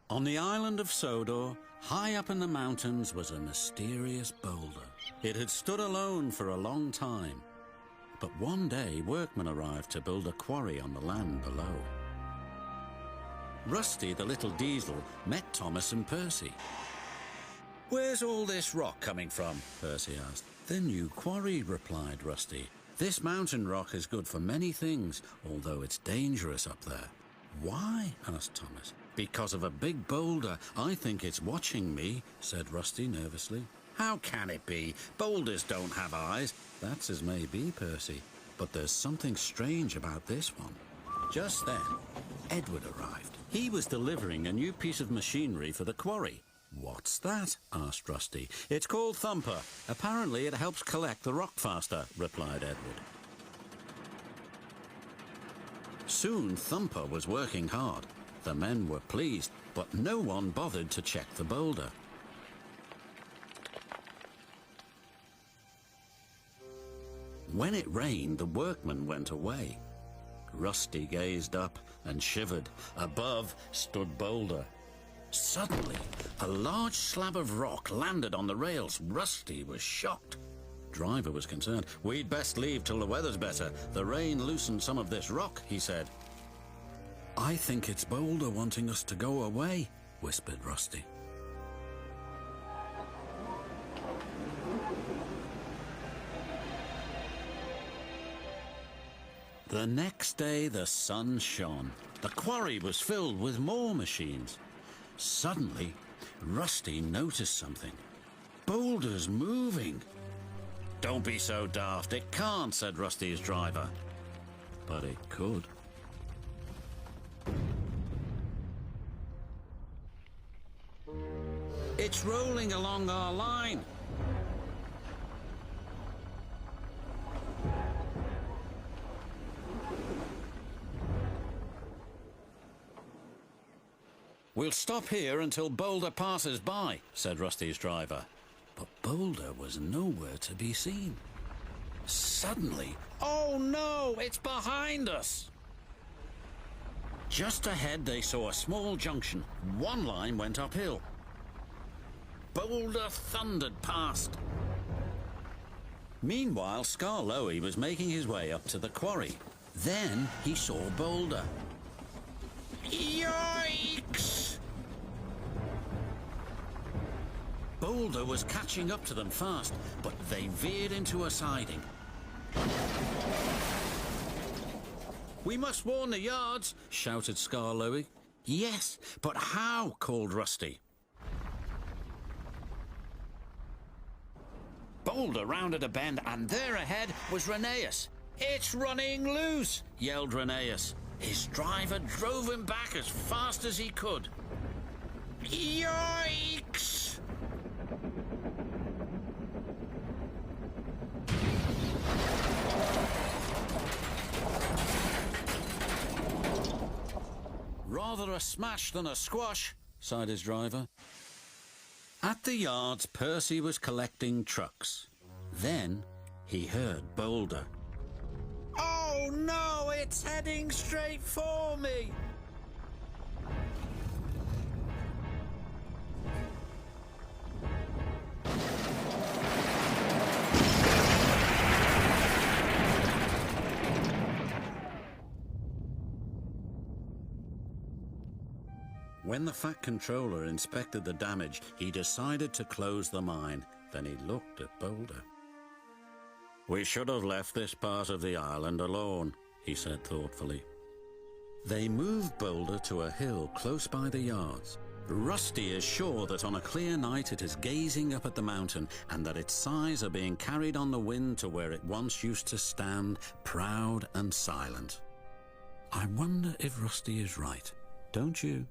On the island of Sodor, high up in the mountains, was a mysterious boulder. It had stood alone for a long time. But one day, workmen arrived to build a quarry on the land below. Rusty, the little diesel, met Thomas and Percy. "Where's all this rock coming from?" Percy asked. "The new quarry," replied Rusty. "This mountain rock is good for many things, although it's dangerous up there." "Why?" asked Thomas. "Because of a big boulder. I think it's watching me," said Rusty nervously. "How can it be? Boulders don't have eyes." "That's as may be, Percy, but there's something strange about this one." Just then, Edward arrived. He was delivering a new piece of machinery for the quarry. "What's that?" asked Rusty. "It's called Thumper. Apparently it helps collect the rock faster," replied Edward. Soon Thumper was working hard. The men were pleased, but no one bothered to check the boulder. When it rained, the workmen went away. Rusty gazed up and shivered. Above stood Boulder. Suddenly, a large slab of rock landed on the rails. Rusty was shocked. Driver was concerned. "We'd best leave till the weather's better. The rain loosened some of this rock," he said. "I think it's Boulder wanting us to go away," whispered Rusty. The next day the sun shone. The quarry was filled with more machines. Suddenly, Rusty noticed something. "Boulder's moving." "Don't be so daft. It can't," said Rusty's driver. But it could. "It's rolling along our line." "We'll stop here until Boulder passes by," said Rusty's driver. But Boulder was nowhere to be seen. Suddenly, "Oh no, it's behind us!" Just ahead they saw a small junction. One line went uphill. Boulder thundered past. Meanwhile, Skarloey was making his way up to the quarry. Then he saw Boulder. Yikes! Boulder was catching up to them fast, but they veered into a siding. "We must warn the yards," shouted Skarloey. "Yes, but how?" called Rusty. Boulder rounded a bend, and there ahead was Rheneas. "It's running loose!" yelled Rheneas. His driver drove him back as fast as he could. Yikes! "Rather a smash than a squash," sighed his driver. At the yards, Percy was collecting trucks. Then he heard Boulder. "Oh no, it's heading straight for me!" When the Fat Controller inspected the damage, he decided to close the mine. Then he looked at Boulder. "We should have left this part of the island alone," he said thoughtfully. They moved Boulder to a hill close by the yards. Rusty is sure that on a clear night it is gazing up at the mountain and that its sides are being carried on the wind to where it once used to stand, proud and silent. I wonder if Rusty is right, don't you?